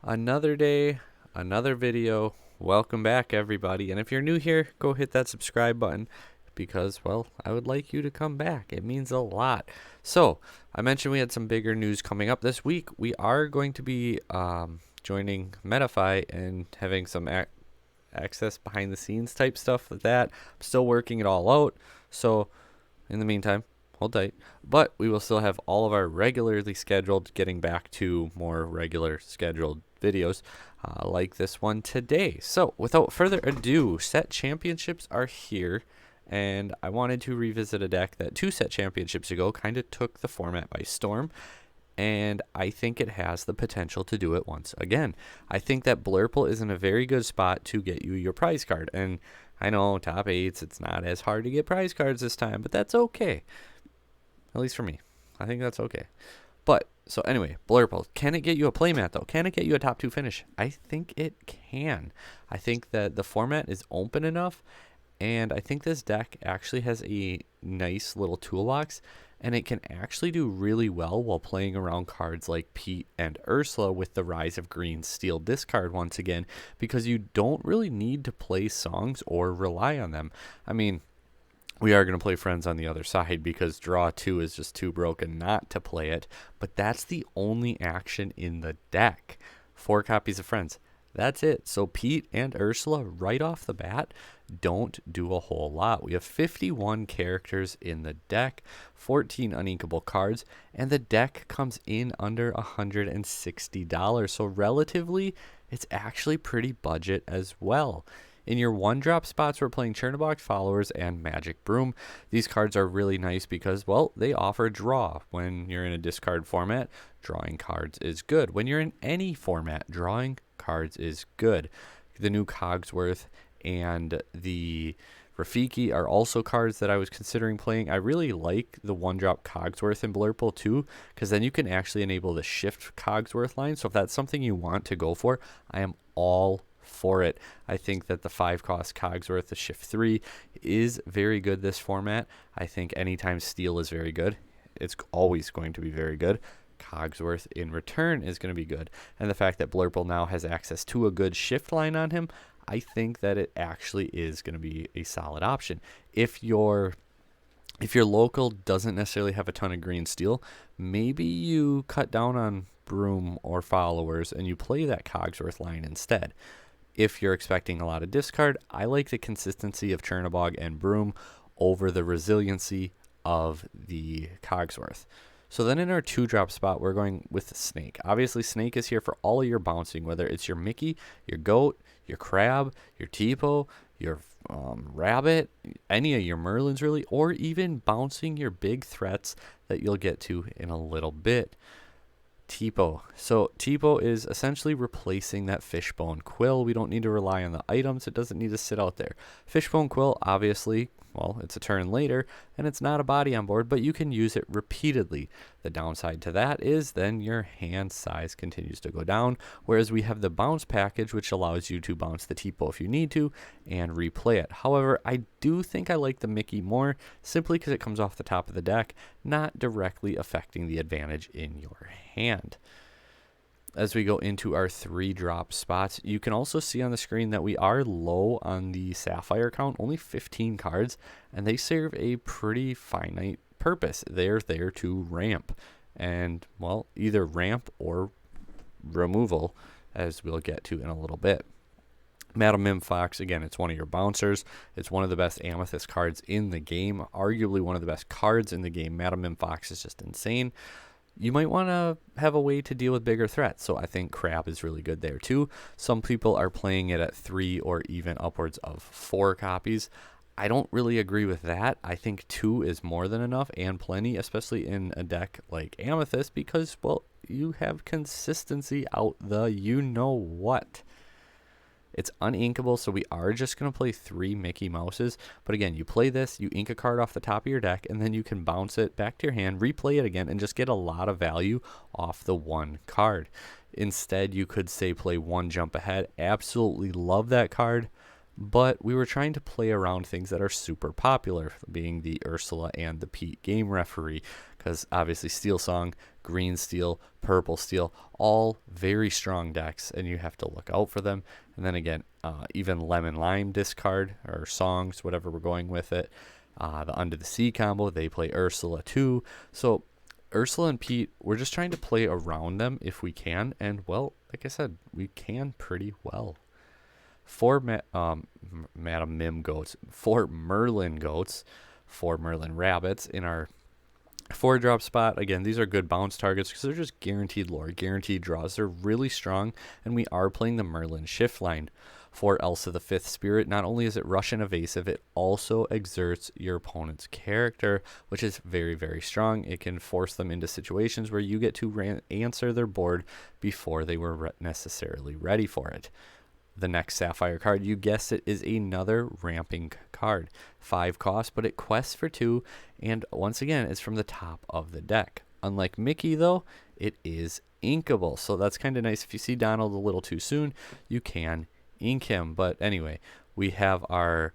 Another day, another video. Welcome back, everybody. And if you're new here, go hit that subscribe button because, well, I would like you to come back. It means a lot. So, I mentioned we had some bigger news coming up this week. We are going to be joining Metafy and having some access behind the scenes type stuff like that. I'm still working it all out. So, in the meantime, hold tight. But we will still have all of our regularly scheduled, getting back to more regular scheduled videos like this one today. So without further ado, set championships are here, and I wanted to revisit a deck that 2 set championships ago kind of took the format by storm, and I think it has the potential to do it once again. I think that Blurple is in a very good spot to get you your prize card, and I know top 8s, it's not as hard to get prize cards this time, but that's okay. At least for me. I think that's okay. But, so anyway, Blurple. Can it get you a playmat, though? Can it get you a top 2 finish? I think it can. I think that the format is open enough, and I think this deck actually has a nice little toolbox, and it can actually do really well while playing around cards like Pete and Ursula with the Rise of Green Steel discard once again, because you don't really need to play songs or rely on them. I mean, we are going to play Friends on the other side because draw 2 is just too broken not to play it, but that's the only action in the deck. 4 copies of Friends. That's it. So Pete and Ursula right off the bat don't do a whole lot. We have 51 characters in the deck, 14 uninkable cards, and the deck comes in under $160. So relatively, it's actually pretty budget as well. In your 1-drop spots, we're playing Chernobog Followers and Magic Broom. These cards are really nice because, well, they offer draw. When you're in a discard format, drawing cards is good. When you're in any format, drawing cards is good. The new Cogsworth and the Rafiki are also cards that I was considering playing. I really like the 1-drop Cogsworth in Blurple too, because then you can actually enable the shift Cogsworth line. So if that's something you want to go for, I am all for it. I think that the 5-cost Cogsworth, the shift 3, is very good this format. I think anytime steel is very good, it's always going to be very good. Cogsworth in return is going to be good. And the fact that Blurple now has access to a good shift line on him, I think that it actually is going to be a solid option. If your local doesn't necessarily have a ton of green steel, maybe you cut down on Broom or Followers and you play that Cogsworth line instead. If you're expecting a lot of discard, I like the consistency of Chernobog and Broom over the resiliency of the Cogsworth. So then in our 2-drop spot, we're going with Snake. Obviously, Snake is here for all of your bouncing, whether it's your Mickey, your Goat, your Crab, your Tipo, your Rabbit, any of your Merlins really, or even bouncing your big threats that you'll get to in a little bit. Tipo. So Tipo is essentially replacing that Fishbone Quill. We don't need to rely on the items. It doesn't need to sit out there. Fishbone Quill, obviously, well, it's a turn later, and it's not a body on board, but you can use it repeatedly. The downside to that is then your hand size continues to go down, whereas we have the bounce package, which allows you to bounce the Tipo if you need to and replay it. However, I do think I like the Mickey more, simply because it comes off the top of the deck, not directly affecting the advantage in your hand. As we go into our 3-drop spots, you can also see on the screen that we are low on the Sapphire count, only 15 cards, and they serve a pretty finite purpose. They're there to ramp, and, well, either ramp or removal, as we'll get to in a little bit. Madam Mim Fox, again, it's one of your bouncers. It's one of the best Amethyst cards in the game, arguably one of the best cards in the game. Madam Mim Fox is just insane. You might want to have a way to deal with bigger threats, so I think Crab is really good there too. Some people are playing it at 3 or even upwards of 4 copies. I don't really agree with that. I think 2 is more than enough and plenty, especially in a deck like Amethyst, because, well, you have consistency out the you-know-what. It's uninkable, so we are just going to play 3 Mickey Mouses. But again, you play this, you ink a card off the top of your deck, and then you can bounce it back to your hand, replay it again, and just get a lot of value off the 1 card. Instead, you could say play 1 Jump Ahead. Absolutely love that card. but we were trying to play around things that are super popular, being the Ursula and the Pete game referee, because obviously Steel Song, Green Steel, Purple Steel, all very strong decks, and you have to look out for them. And then again, even Lemon Lime discard, or songs, whatever we're going with it. The Under the Sea combo, they play Ursula too. So Ursula and Pete, we're just trying to play around them if we can, and well, like I said, we can pretty well. Four Madam Mim goats, 4 Merlin goats, 4 Merlin rabbits in our 4-drop spot. Again, these are good bounce targets because they're just guaranteed lore, guaranteed draws. They're really strong, and we are playing the Merlin shift line. For Elsa the Fifth Spirit, not only is it rush and evasive, it also exerts your opponent's character, which is very, very strong. It can force them into situations where you get to answer their board before they were necessarily ready for it. The next Sapphire card, you guessed it, is another ramping card. 5 cost, but it quests for 2, and once again, it's from the top of the deck. Unlike Mickey, though, it is inkable, so that's kind of nice. If you see Donald a little too soon, you can ink him. But anyway, we have our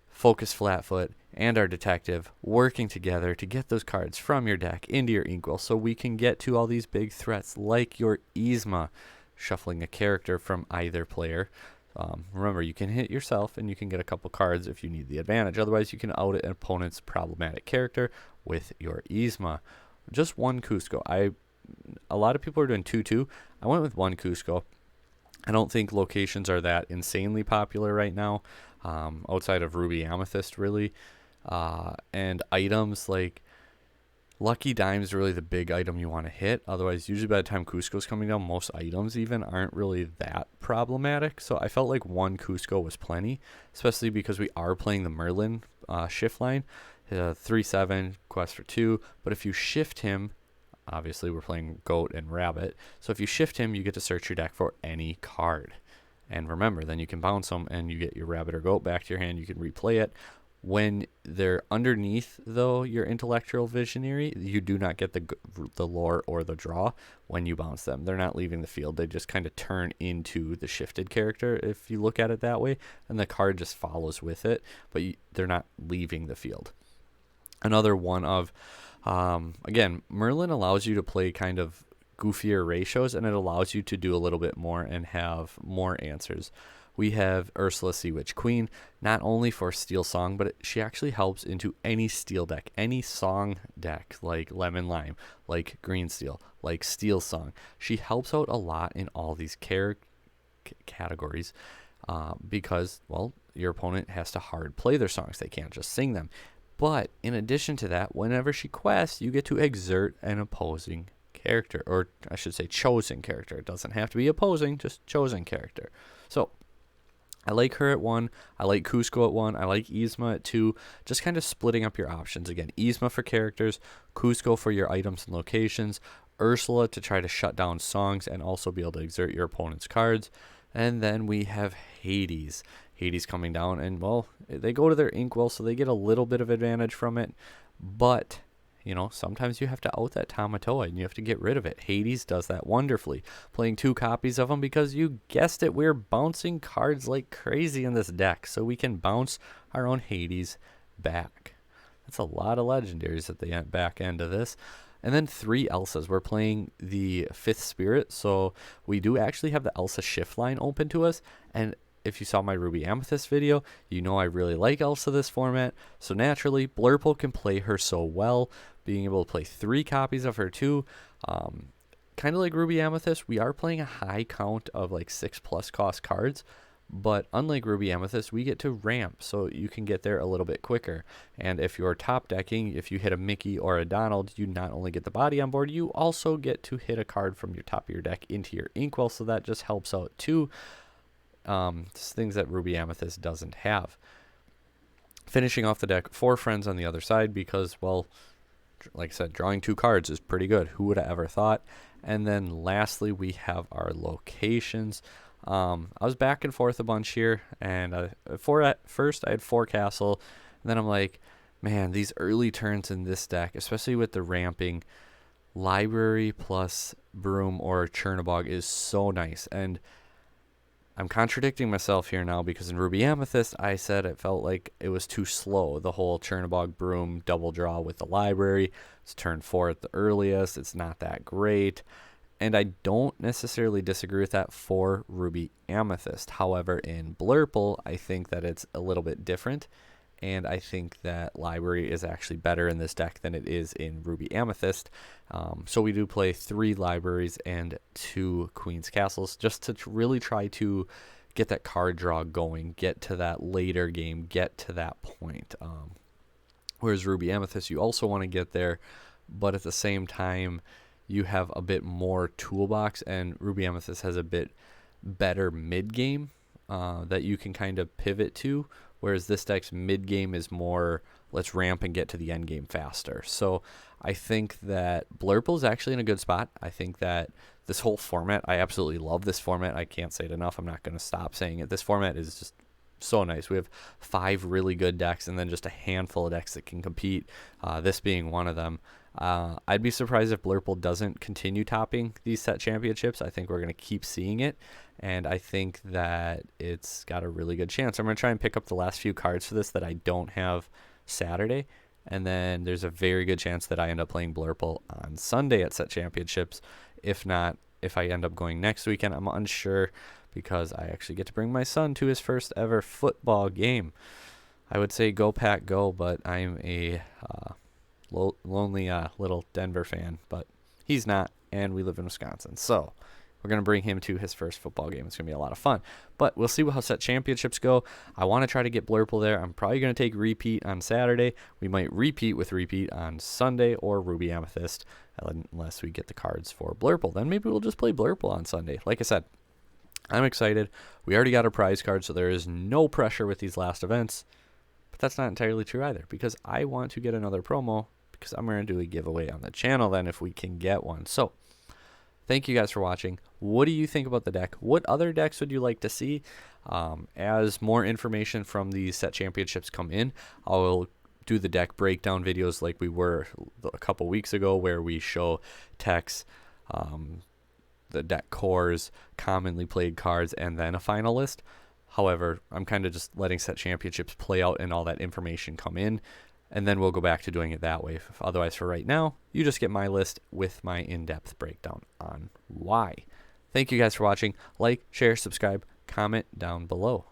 Focus Flatfoot and our Detective working together to get those cards from your deck into your inkwell, so we can get to all these big threats like your Yzma, shuffling a character from either player. Remember, you can hit yourself and you can get a couple cards if you need the advantage. Otherwise, you can out an opponent's problematic character with your Yzma. Just 1 Cusco. A lot of people are doing 2-2. I went with 1 Cusco. I don't think locations are that insanely popular right now, outside of Ruby Amethyst, really. And items like Lucky Dime is really the big item you want to hit. Otherwise, usually by the time Cusco's coming down, most items even aren't really that problematic. So I felt like 1 Cusco was plenty, especially because we are playing the Merlin shift line. 3/7, quest for 2. But if you shift him, obviously we're playing Goat and Rabbit. So if you shift him, you get to search your deck for any card. And remember, then you can bounce them and you get your Rabbit or Goat back to your hand. You can replay it. When they're underneath, though, your Intellectual Visionary, you do not get the lore or the draw when you bounce them. They're not leaving the field. They just kind of turn into the shifted character, if you look at it that way, and the card just follows with it, but they're not leaving the field. Another one of, again, Merlin allows you to play kind of goofier ratios, and it allows you to do a little bit more and have more answers. We have Ursula Sea Witch Queen, not only for Steel Song, but she actually helps into any steel deck, any song deck, like Lemon Lime, like Green Steel, like Steel Song. She helps out a lot in all these categories because, well, your opponent has to hard play their songs. They can't just sing them. But in addition to that, whenever she quests, you get to exert an opposing character, or I should say chosen character. It doesn't have to be opposing, just chosen character. So I like her at 1. I like Cusco at 1. I like Yzma at 2. Just kind of splitting up your options. Again, Yzma for characters, Cusco for your items and locations, Ursula to try to shut down songs and also be able to exert your opponent's cards. And then we have Hades. Hades coming down, and well, they go to their inkwell, so they get a little bit of advantage from it. But you know, sometimes you have to out that Tamatoa and you have to get rid of it. Hades does that wonderfully. Playing 2 copies of them because you guessed it, we're bouncing cards like crazy in this deck. So we can bounce our own Hades back. That's a lot of legendaries at the back end of this. And then 3 Elsas. We're playing the 5th Spirit. So we do actually have the Elsa shift line open to us. And if you saw my Ruby Amethyst video, you know I really like Elsa this format. So naturally, Blurple can play her so well. Being able to play 3 copies of her too. Kind of like Ruby Amethyst, we are playing a high count of like 6+ cost cards. But unlike Ruby Amethyst, we get to ramp, so you can get there a little bit quicker. And if you're top decking, if you hit a Mickey or a Donald, you not only get the body on board, you also get to hit a card from your top of your deck into your inkwell, so that just helps out too. Things that Ruby Amethyst doesn't have. Finishing off the deck, 4 friends on the other side because, well, like I said, drawing 2 cards is pretty good. Who would have ever thought? And then lastly, we have our locations. I was back and forth a bunch here, and at first I had 4 castle, and then I'm like, man, these early turns in this deck, especially with the ramping, library plus broom or Chernobog is so nice. And I'm contradicting myself here now because in Ruby Amethyst, I said it felt like it was too slow. The whole Chernobog Broom double draw with the library. It's turn 4 at the earliest. It's not that great. And I don't necessarily disagree with that for Ruby Amethyst. However, in Blurple, I think that it's a little bit different. And I think that library is actually better in this deck than it is in Ruby Amethyst. So we do play 3 libraries and 2 Queen's Castles just to really try to get that card draw going, get to that later game, get to that point. Whereas Ruby Amethyst, you also want to get there, but at the same time, you have a bit more toolbox, and Ruby Amethyst has a bit better mid-game that you can kind of pivot to, whereas this deck's mid-game is more, let's ramp and get to the end game faster. So I think that Blurple is actually in a good spot. I think that this whole format, I absolutely love this format. I can't say it enough. I'm not going to stop saying it. This format is just so nice. We have 5 really good decks and then just a handful of decks that can compete, this being one of them. I'd be surprised if Blurple doesn't continue topping these set championships. I think we're going to keep seeing it, and I think that it's got a really good chance. I'm going to try and pick up the last few cards for this that I don't have Saturday, and then there's a very good chance that I end up playing Blurple on Sunday at set championships. If not, if I end up going next weekend, I'm unsure because I actually get to bring my son to his first ever football game. I would say go Pack go, but I'm a lonely little Denver fan, but he's not, and we live in Wisconsin, so we're going to bring him to his first football game. It's going to be a lot of fun, but we'll see how set championships go. I want to try to get Blurple there. I'm probably going to take repeat on Saturday. We might repeat with repeat on Sunday or Ruby Amethyst, unless we get the cards for Blurple. Then maybe we'll just play Blurple on Sunday. Like I said, I'm excited. We already got a prize card, so there is no pressure with these last events, but that's not entirely true either, because I want to get another promo, because I'm going to do a giveaway on the channel then if we can get one. So thank you guys for watching. What do you think about the deck? What other decks would you like to see? As more information from these set championships come in, I'll do the deck breakdown videos like we were a couple weeks ago, where we show techs, the deck cores, commonly played cards, and then a final list. However, I'm kind of just letting set championships play out and all that information come in, and then we'll go back to doing it that way. Otherwise, for right now, you just get my list with my in-depth breakdown on why. Thank you guys for watching. Like, share, subscribe, comment down below.